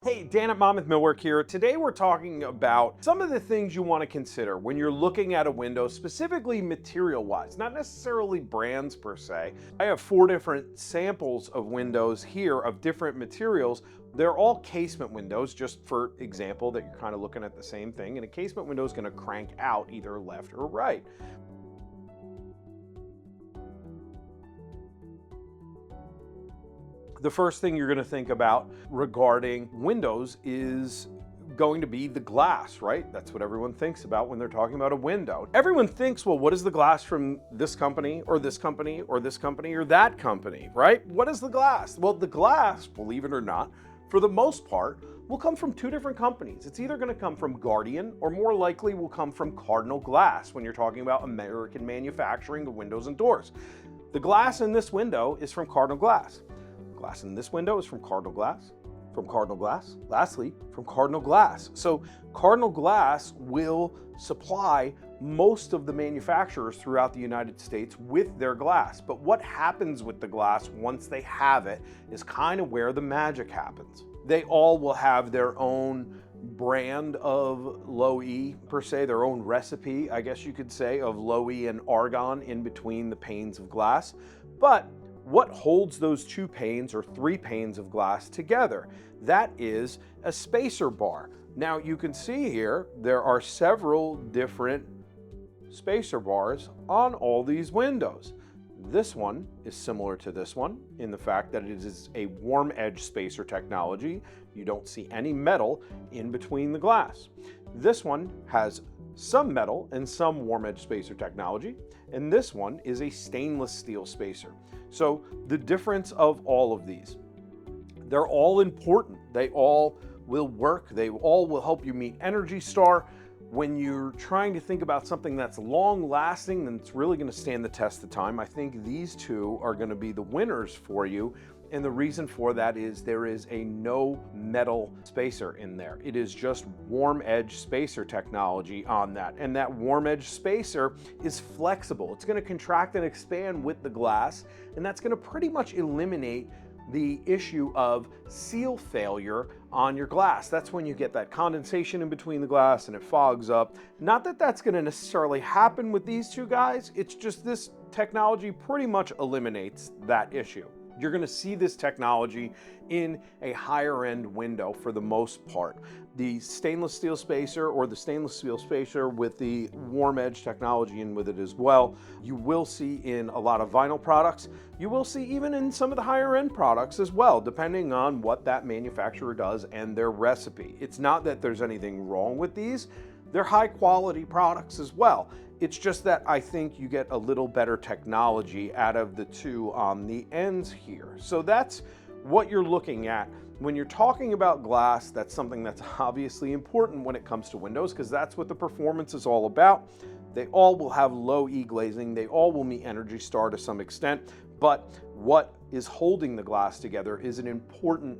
Hey, Dan at Monmouth Millwork here. Today we're talking about some of the things you want to consider when you're looking at a window, specifically material-wise, not necessarily brands per se. I have 4 different samples of windows here of different materials. They're all casement windows, just for example, that you're kind of looking at the same thing. And a casement window is going to crank out either left or right. The first thing you're going to think about regarding windows is going to be the glass, right? That's what everyone thinks about when they're talking about a window. Everyone thinks, well, what is the glass from this company or this company or this company or that company, right? What is the glass? Well, the glass, believe it or not, for the most part, will come from 2 different companies. It's either going to come from Guardian or more likely will come from Cardinal Glass when you're talking about American manufacturing of windows and doors. The glass in this window is from Cardinal Glass. Glass in this window is from Cardinal Glass, lastly, from Cardinal Glass. So Cardinal Glass will supply most of the manufacturers throughout the United States with their glass. But what happens with the glass once they have it is kind of where the magic happens. They all will have their own brand of low E per se, their own recipe, I guess you could say, of low E and argon in between the panes of glass. But what holds those 2 panes or 3 panes of glass together? That is a spacer bar. Now you can see here, there are several different spacer bars on all these windows. This one is similar to this one in the fact that it is a warm edge spacer technology. You don't see any metal in between the glass. This one has some metal and some warm edge spacer technology, and this one is a stainless steel spacer. So the difference of all of these, they're all important. They all will work. They all will help you meet Energy Star. When you're trying to think about something that's long lasting and it's really going to stand the test of time, I think these 2 are going to be the winners for you. And the reason for that is there is a no metal spacer in there. It is just warm edge spacer technology on that. And that warm edge spacer is flexible. It's going to contract and expand with the glass. And that's going to pretty much eliminate the issue of seal failure on your glass. That's when you get that condensation in between the glass and it fogs up. Not that that's going to necessarily happen with these 2 guys. It's just this technology pretty much eliminates that issue. You're going to see this technology in a higher end window for the most part. The stainless steel spacer or the stainless steel spacer with the warm edge technology in with it as well, you will see in a lot of vinyl products. You will see even in some of the higher end products as well, depending on what that manufacturer does and their recipe. It's not that there's anything wrong with these. They're high quality products as well. It's just that I think you get a little better technology out of the 2 on the ends here. So that's what you're looking at. When you're talking about glass, that's something that's obviously important when it comes to windows because that's what the performance is all about. They all will have low E glazing. They all will meet Energy Star to some extent. But what is holding the glass together is an important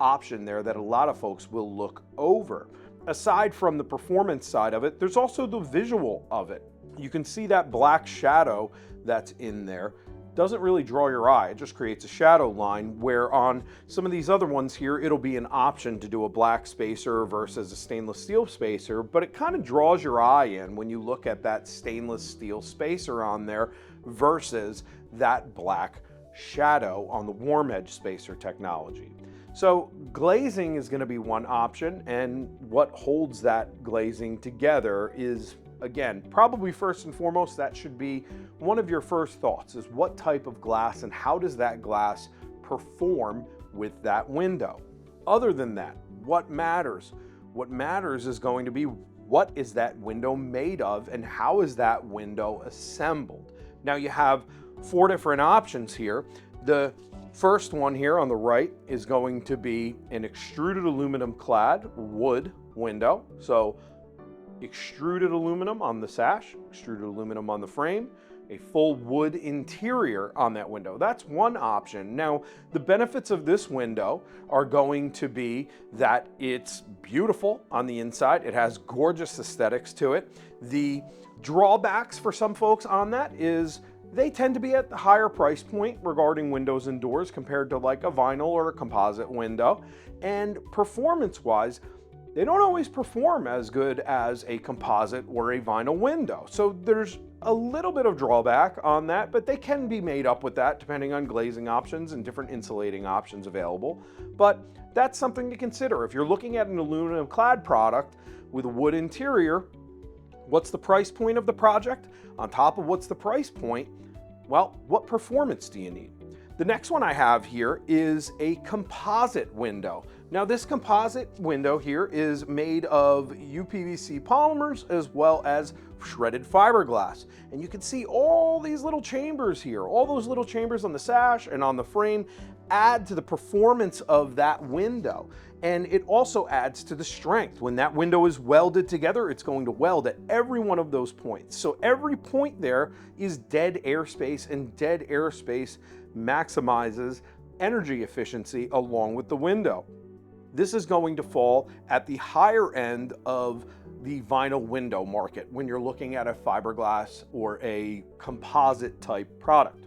option there that a lot of folks will look over. Aside from the performance side of it, there's also the visual of it. You can see that black shadow that's in there. Doesn't really draw your eye, it just creates a shadow line, where on some of these other ones here, it'll be an option to do a black spacer versus a stainless steel spacer, but it kind of draws your eye in when you look at that stainless steel spacer on there versus that black shadow on the warm edge spacer technology. So glazing is going to be one option, and what holds that glazing together is, again, probably first and foremost, that should be one of your first thoughts, is what type of glass and how does that glass perform with that window. Other than that, what matters? What matters is going to be what is that window made of and how is that window assembled. Now you have 4 different options here. The first one here on the right is going to be an extruded aluminum clad wood window. So extruded aluminum on the sash, extruded aluminum on the frame, a full wood interior on that window. That's one option. Now, the benefits of this window are going to be that it's beautiful on the inside. It has gorgeous aesthetics to it. The drawbacks for some folks on that is they tend to be at the higher price point regarding windows and doors compared to like a vinyl or a composite window. And performance-wise, they don't always perform as good as a composite or a vinyl window. So there's a little bit of drawback on that, but they can be made up with that depending on glazing options and different insulating options available. But that's something to consider. If you're looking at an aluminum clad product with a wood interior, what's the price point of the project? On top of what's the price point, well, what performance do you need? The next one I have here is a composite window. Now this composite window here is made of UPVC polymers as well as shredded fiberglass. And you can see all these little chambers here. All those little chambers on the sash and on the frame add to the performance of that window. And it also adds to the strength. When that window is welded together, it's going to weld at every one of those points. So every point there is dead airspace, and dead airspace maximizes energy efficiency along with the window. This is going to fall at the higher end of the vinyl window market when you're looking at a fiberglass or a composite type product.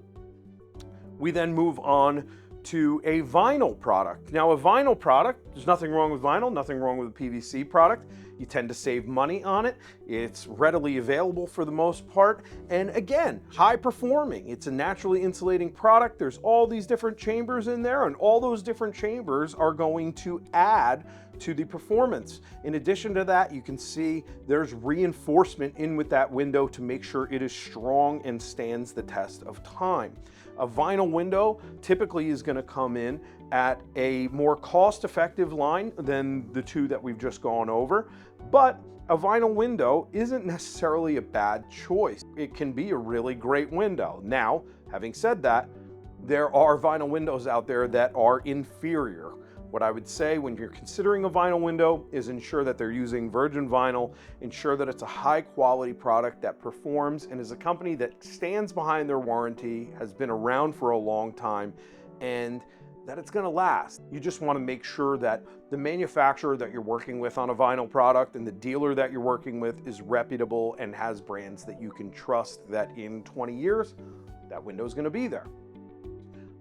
We then move on to a vinyl product. Now a vinyl product, there's nothing wrong with vinyl, nothing wrong with a PVC product. You tend to save money on it. It's readily available for the most part. And again, high performing. It's a naturally insulating product. There's all these different chambers in there, and all those different chambers are going to add to the performance. In addition to that, you can see there's reinforcement in with that window to make sure it is strong and stands the test of time. A vinyl window typically is going to come in at a more cost-effective line than the two that we've just gone over, but a vinyl window isn't necessarily a bad choice. It can be a really great window. Now, having said that, there are vinyl windows out there that are inferior. What I would say when you're considering a vinyl window is ensure that they're using virgin vinyl, ensure that it's a high quality product that performs and is a company that stands behind their warranty, has been around for a long time, and that it's gonna last. You just wanna make sure that the manufacturer that you're working with on a vinyl product and the dealer that you're working with is reputable and has brands that you can trust that in 20 years, that window's gonna be there.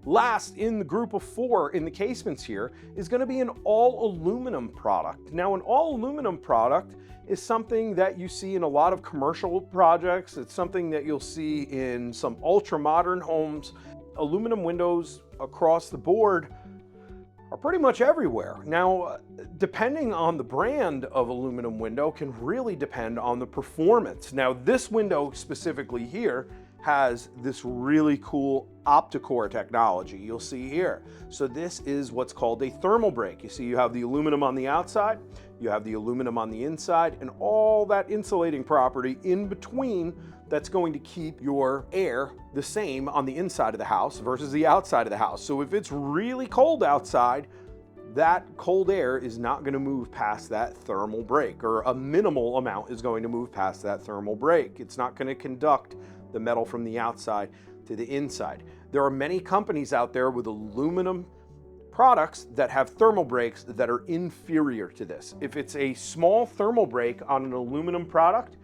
Last in the group of 4 in the casements here is going to be an all aluminum product. Now an all aluminum product is something that you see in a lot of commercial projects. It's something that you'll see in some ultra modern homes. Aluminum windows across the board are pretty much everywhere. Now, depending on the brand of aluminum window can really depend on the performance. Now this window specifically here has this really cool OptiCore technology you'll see here. So this is what's called a thermal break. You see you have the aluminum on the outside, you have the aluminum on the inside, and all that insulating property in between that's going to keep your air the same on the inside of the house versus the outside of the house. So if it's really cold outside, that cold air is not going to move past that thermal break, or a minimal amount is going to move past that thermal break. It's not going to conduct the metal from the outside to the inside. There are many companies out there with aluminum products that have thermal breaks that are inferior to this. If it's a small thermal break on an aluminum product,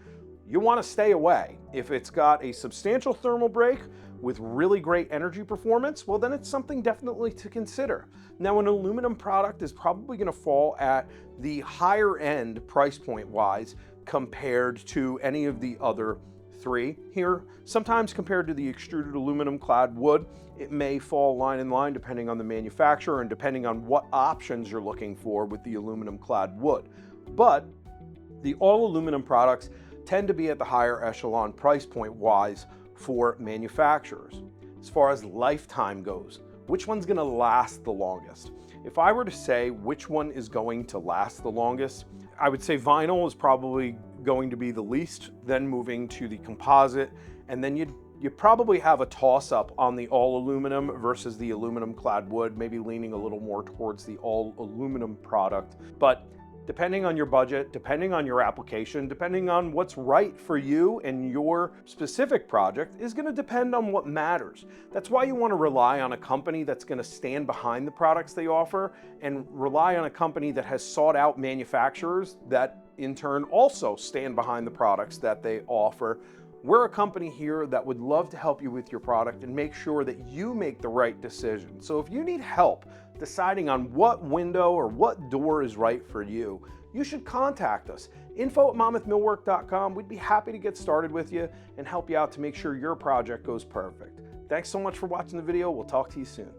you want to stay away. If it's got a substantial thermal break with really great energy performance, well then it's something definitely to consider. Now an aluminum product is probably going to fall at the higher end price point wise compared to any of the other 3 here. Sometimes compared to the extruded aluminum clad wood, it may fall line in line depending on the manufacturer and depending on what options you're looking for with the aluminum clad wood. But the all aluminum products tend to be at the higher echelon price point wise for manufacturers. As far as lifetime goes, which one's going to last the longest? If I were to say which one is going to last the longest, I would say vinyl is probably going to be the least, then moving to the composite, and then you probably have a toss-up on the all aluminum versus the aluminum clad wood, maybe leaning a little more towards the all aluminum product. But depending on your budget, depending on your application, depending on what's right for you and your specific project is going to depend on what matters. That's why you want to rely on a company that's going to stand behind the products they offer, and rely on a company that has sought out manufacturers that in turn also stand behind the products that they offer We're a company here that would love to help you with your product and make sure that you make the right decision. So if you need help deciding on what window or what door is right for you, you should contact us. info@monmouthmillwork.com. We'd be happy to get started with you and help you out to make sure your project goes perfect. Thanks so much for watching the video. We'll talk to you soon.